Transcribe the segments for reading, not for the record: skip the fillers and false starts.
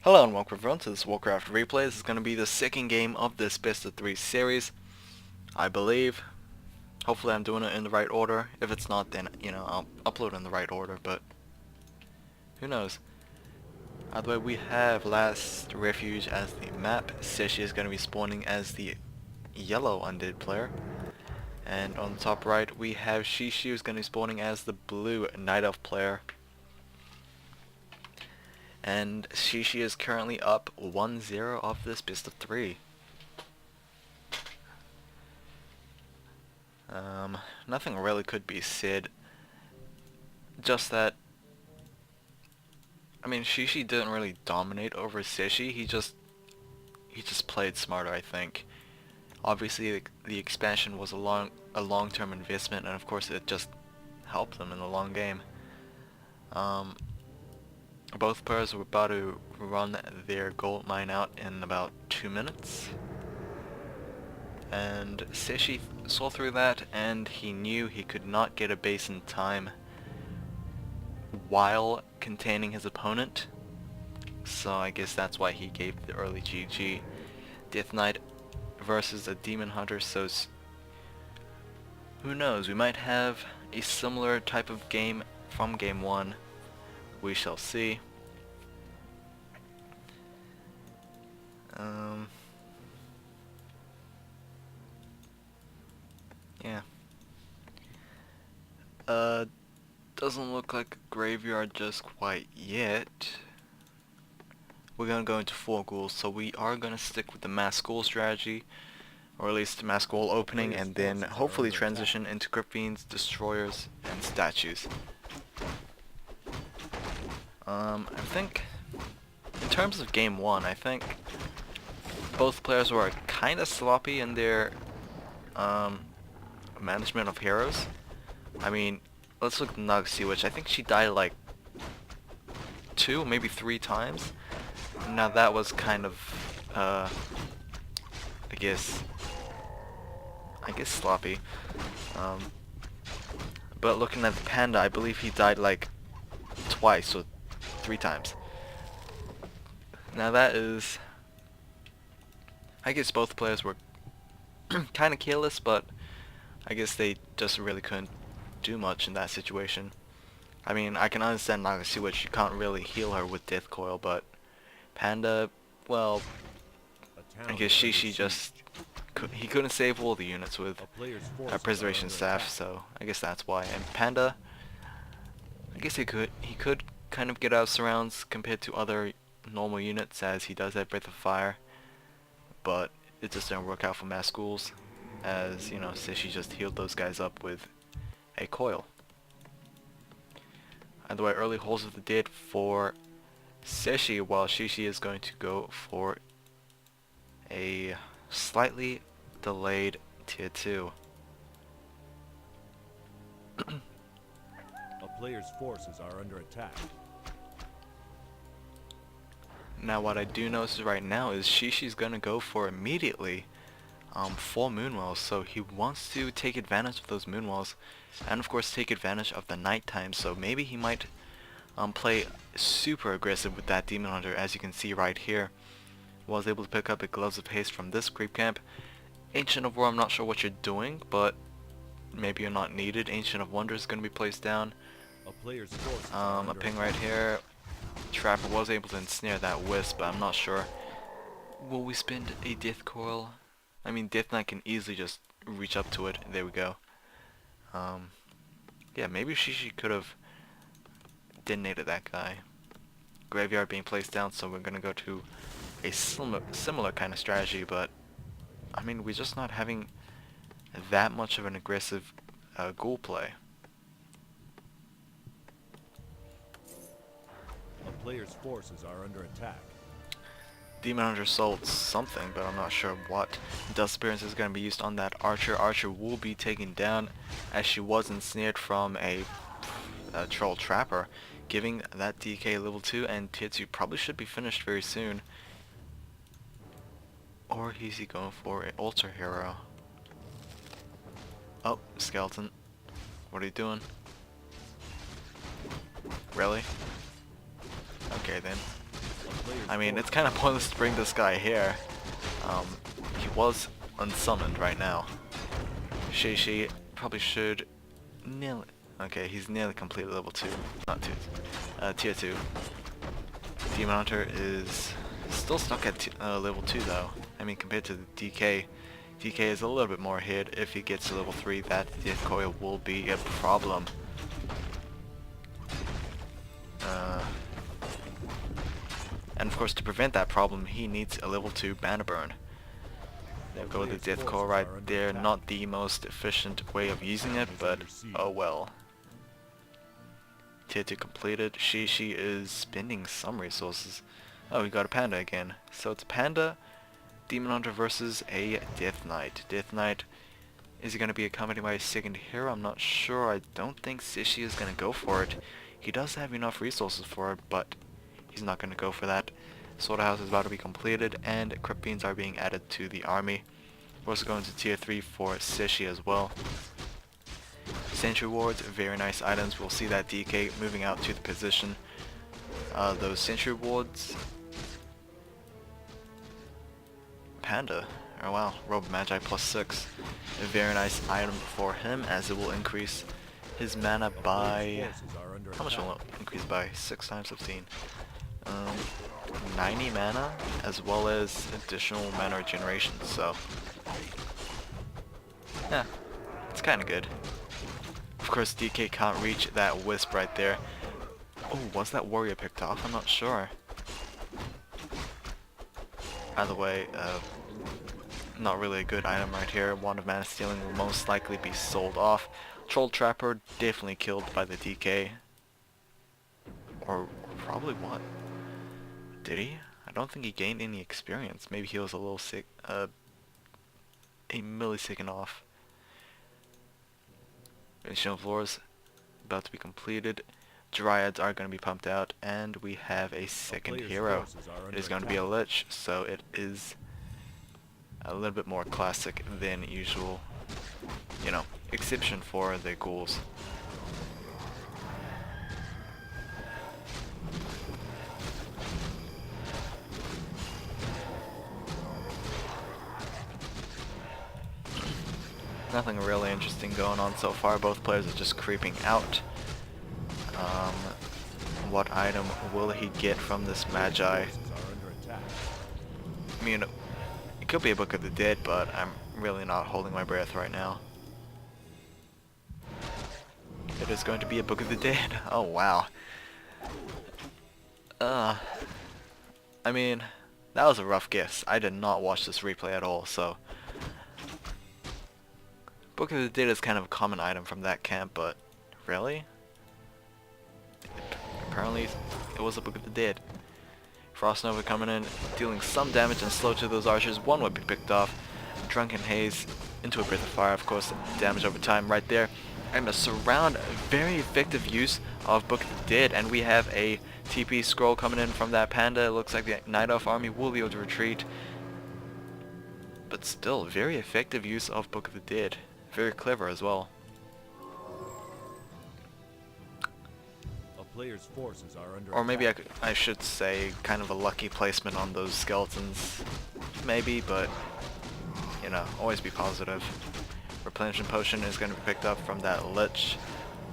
Hello and welcome everyone to this Warcraft replay. This is going to be the second game of this best of 3 series, I believe. Hopefully I'm doing it in the right order. If it's not, then, I'll upload in the right order, but who knows. Either way, we have last Refuge as the map. Cechi is going to be spawning as the yellow undead player. And on the top right, we have Cechi who's going to be spawning as the blue Night Elf player. And Cechi is currently up 1-0 off this best of 3. Nothing really could be said. Just that, Cechi didn't really dominate over Cechi. He just played smarter, I think. Obviously, the expansion was a long-term investment, and of course, it just helped them in the long game. Both players were about to run their gold mine out in about 2 minutes. And Cechi saw through that, and he knew he could not get a base in time while containing his opponent. So I guess that's why he gave the early GG. Death Knight versus a Demon Hunter, so who knows, we might have a similar type of game from game 1. We shall see. Yeah. Doesn't look like a graveyard just quite yet. We're gonna go into 4 ghouls, so we are gonna stick with the mass ghoul strategy, or at least mass ghoul opening, and then hopefully transition into Crypt Fiends, Destroyers, and Statues. I think, in terms of game 1, I think both players were kinda sloppy in their management of heroes. I mean, let's look at Nuggsy, which I think she died like 2, maybe 3 times. Now that was kind of, I guess sloppy. But looking at the Panda, I believe he died like twice, so 3 times. Now that is, I guess both players were kind of careless, but I guess they just really couldn't do much in that situation. I mean, I can understand Nagasi, which you can't really heal her with Death Coil, but Panda, well, I guess Cechi he couldn't save all the units with Preservation Staff, so I guess that's why. And Panda, I guess he could kind of get out of surrounds compared to other normal units, as he does have Breath of Fire, but it just didn't work out for mass ghouls, as, you know, Cechi just healed those guys up with a coil. Either way, early Halls of the Dead for Cechi, while Cechi is going to go for a slightly delayed tier 2. A player's forces are under attack. Now what I do notice right now is Cechi's gonna go for immediately 4 Moonwells, so he wants to take advantage of those Moonwells, and of course take advantage of the nighttime, so maybe he might play super aggressive with that Demon Hunter. As you can see right here, was able to pick up a Gloves of Haste from this creep camp. Ancient of War, I'm not sure what you're doing, but maybe you're not needed. Ancient of Wonder is going to be placed down. A ping right here. Trapper was able to ensnare that Wisp, but I'm not sure. Will we spend a Death Coil? I mean, Death Knight can easily just reach up to it. There we go. Yeah, maybe Cechi could have detonated that guy. Graveyard being placed down, so we're gonna go to a similar kind of strategy, but I mean, we're just not having that much of an aggressive ghoul play. A player's forces are under attack. Demon Hunter sold something, but I'm not sure what. Dust Appearance is going to be used on that Archer. Archer will be taken down, as she was ensnared from a Troll Trapper, giving that DK level 2, and tier 2 probably should be finished very soon. Or is he going for an Altar Hero? Oh, Skeleton. What are you doing? Really? Okay then. I mean, it's kind of pointless to bring this guy here. He was unsummoned right now. Cechi probably should nearly... Okay, he's nearly completed level 2. Not 2. Tier 2. Demon Hunter is still stuck at level 2 though. I mean, compared to the DK, DK is a little bit more hit. If he gets to level 3, that death coil will be a problem. And of course, to prevent that problem, he needs a level 2 Banner Burn. There go the death coil right there. Not the most efficient way of using it, but oh well. Tier 2 completed. Cechi is spending some resources. Oh, we got a panda again. So it's Panda, Demon Hunter versus a Death Knight. Death Knight, is he going to be accompanied by a second hero? I'm not sure. I don't think Cechi is going to go for it. He does have enough resources for it, but he's not going to go for that. Slaughterhouse is about to be completed, and Crypt Beans are being added to the army. We're also going to tier 3 for Cechi as well. Sentry wards, very nice items. We'll see that DK moving out to the position. Those sentry wards. Panda. Oh wow, Robe Magi +6. A very nice item for him, as it will increase his mana by... How much will it increase by? 6 times 15. 90 mana, as well as additional mana regeneration, so... yeah, it's kinda good. Of course, DK can't reach that wisp right there. Oh, was that warrior picked off? I'm not sure. Either way, not really a good item right here. Wand of Mana Stealing will most likely be sold off. Troll Trapper definitely killed by the DK. Or probably what? Did he? I don't think he gained any experience. Maybe he was a little sick, a millisecond off. Additional floors about to be completed. Dryads are going to be pumped out, and we have a second hero. It is going to be a Lich, so it is a little bit more classic than usual, you know, exception for the ghouls. Nothing really interesting going on so far. Both players are just creeping out. What item will he get from this Magi? I mean, it could be a Book of the Dead, but I'm really not holding my breath right now. It is going to be a Book of the Dead. Oh wow. I mean, that was a rough guess. I did not watch this replay at all, so... Book of the Dead is kind of a common item from that camp, but really? Apparently it was a Book of the Dead. Frost Nova coming in, dealing some damage and slow to those archers. One would be picked off. Drunken Haze into a Breath of Fire, of course, damage over time right there. And a surround, very effective use of Book of the Dead, and we have a TP scroll coming in from that panda. It looks like the Night Elf army will be able to retreat. But still, very effective use of Book of the Dead. Very clever as well. Player's forces are under or maybe attack. I should say kind of a lucky placement on those skeletons. Maybe, but you know, always be positive. Replenishment Potion is going to be picked up from that Lich.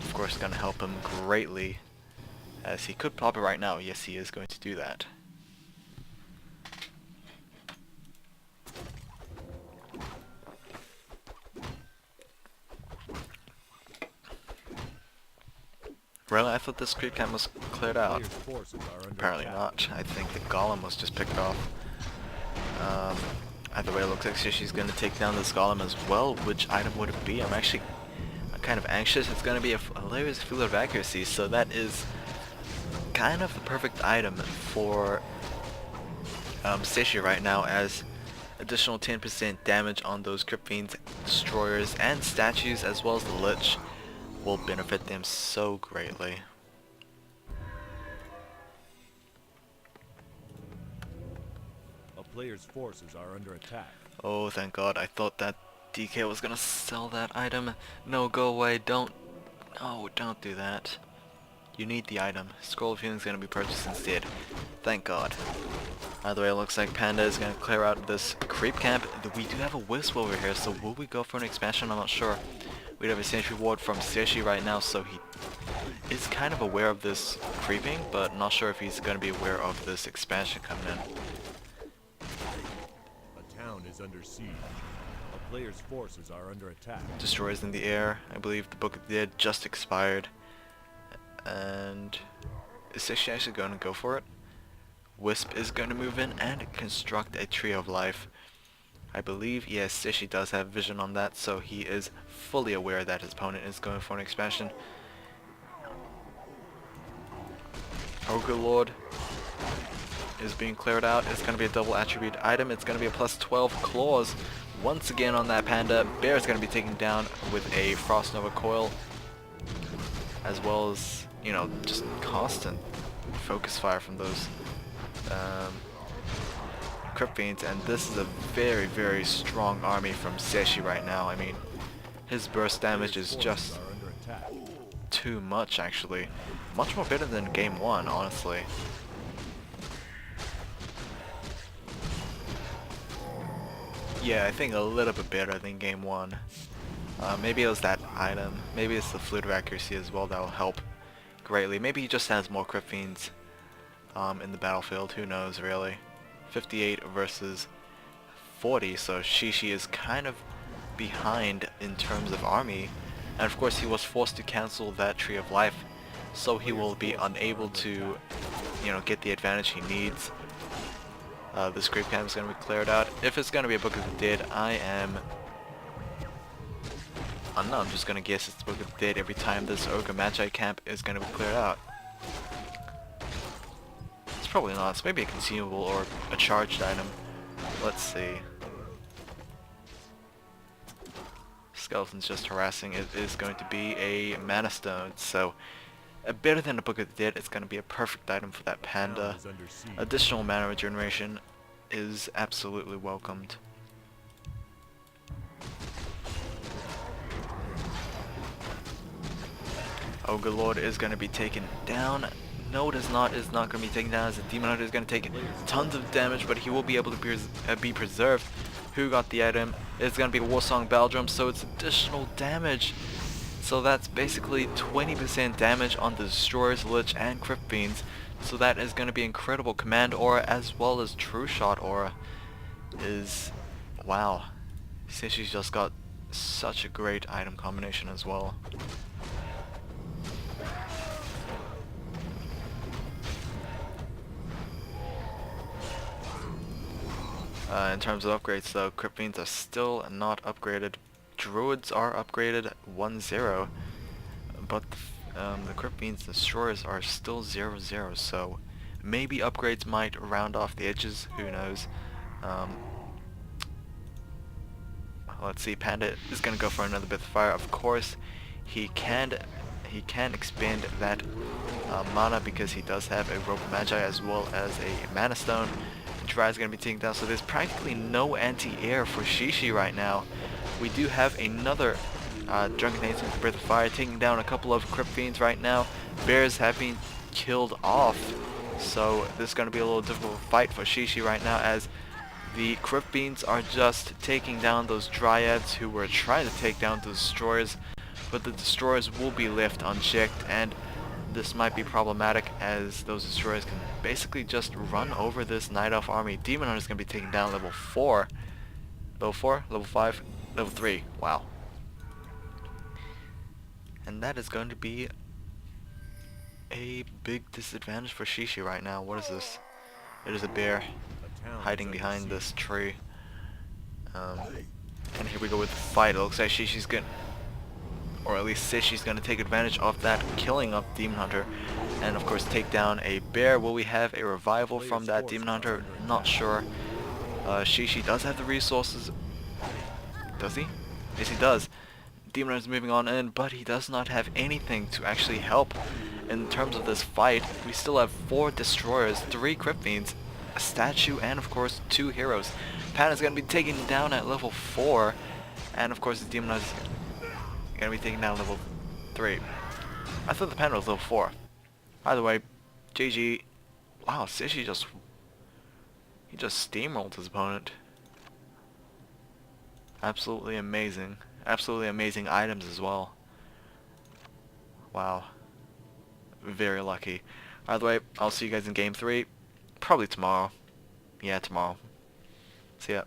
Of course, going to help him greatly, as he could pop it right now. Yes, he is going to do that. Really? I thought this creep camp was cleared out. Apparently not. I think the Golem was just picked off. Either way, it looks like Cechi's going to take down this Golem as well. Which item would it be? I'm actually kind of anxious. It's going to be a hilarious Field of Accuracy, so that is kind of the perfect item for Cechi right now, as additional 10% damage on those Crypt Fiends, Destroyers, and Statues, as well as the Lich, will benefit them so greatly. A player's forces are under attack. Oh, thank God. I thought that DK was gonna sell that item. No, go away. Don't. No, don't do that. You need the item. Scroll of Healing is gonna be purchased instead. Thank God. Either way, it looks like Panda is going to clear out this creep camp. We do have a Wisp over here, so will we go for an expansion? I'm not sure. We have a sentry ward from Cechi right now, so he is kind of aware of this creeping, but not sure if he's going to be aware of this expansion coming in. A town is under siege. A player's forces are under attack. Destroyers in the air. I believe the Book of the Dead just expired. And is Cechi actually going to go for it? Wisp is going to move in and construct a Tree of Life. I believe, yes, Cechi does have vision on that, so he is fully aware that his opponent is going for an expansion. Ogre Lord is being cleared out. It's going to be a double attribute item. It's going to be a plus 12 claws once again on that Panda. Bear is going to be taken down with a Frost Nova coil, as well as, you know, just constant focus fire from those Crypt Fiends. And this is a very, very strong army from Cechi right now. I mean, his burst damage is just too much, actually. Much more better than game 1, honestly. Yeah, I think a little bit better than game 1. Maybe it was that item. Maybe it's the fluid of accuracy as well that will help greatly. Maybe he just has more Crypt Fiends in the battlefield. Who knows, really. 58 versus 40, so ZhouXixi is kind of behind in terms of army. And of course he was forced to cancel that Tree of Life, so he will be unable to, you know, get the advantage he needs. This creep camp is going to be cleared out. If it's going to be a Book of the Dead, I'm just going to guess it's Book of the Dead every time this Ogre Magi camp is going to be cleared out. It's probably not. It's maybe a consumable or a charged item. Let's see. Skeleton's just harassing. It is going to be a Mana Stone, so better than a Book of the Dead. It's going to be a perfect item for that Panda. Additional mana regeneration is absolutely welcomed. Ogre Lord is going to be taken down. No, it is not. It's not going to be taken down, as the Demon Hunter is going to take tons of damage, but he will be able to be preserved. Who got the item? It's going to be a Warsong Battle Drum, so it's additional damage. So that's basically 20% damage on the Destroyers, Lich, and Crypt Fiends. So that is going to be incredible. Command Aura as well as True Shot Aura is... wow. Cechi's just got such a great item combination as well. In terms of upgrades though, Crypt Fiends are still not upgraded. Druids are upgraded 1-0, but the Crypt Fiends Destroyers are still 0-0, so maybe upgrades might round off the edges, who knows. Let's see, Panda is going to go for another Bit of Fire. Of course, he can expand that mana because he does have a Rope of Magi as well as a Mana Stone. Dry is going to be taken down, so there's practically no anti-air for ZhouXixi right now. We do have another Drunken Haste with Breath of Fire taking down a couple of Crypt Fiends right now. Bears have been killed off, so this is going to be a little difficult fight for ZhouXixi right now, as the Crypt Fiends are just taking down those Dryads who were trying to take down the Destroyers, but the Destroyers will be left unchecked, and this might be problematic as those Destroyers can basically just run over this Night Elf army. Demon Hunter is going to be taken down level 4. Level 4? Level 5? Level 3. Wow. And that is going to be a big disadvantage for ZhouXixi right now. What is this? It is a bear hiding behind this tree. And here we go with the fight. It looks like ZhouXixi's good. Or at least Cechi's going to take advantage of that killing of Demon Hunter, and of course take down a bear. Will we have a revival from that Demon Hunter? Not sure. ZhouXixi does have the resources. Does he? Yes, he does. Demon Hunter is moving on in, but he does not have anything to actually help in terms of this fight. We still have 4 Destroyers, 3 Crypt Fiends, a statue, and of course 2 heroes. Panda's going to be taken down at level 4, and of course the Demon Hunter is going to be taken down level 3. I thought the Panda was level 4. Either way, GG. Wow, Cechi just... He just steamrolled his opponent. Absolutely amazing. Absolutely amazing items as well. Wow. Very lucky. Either way, I'll see you guys in game 3. Probably tomorrow. Yeah, tomorrow. See ya.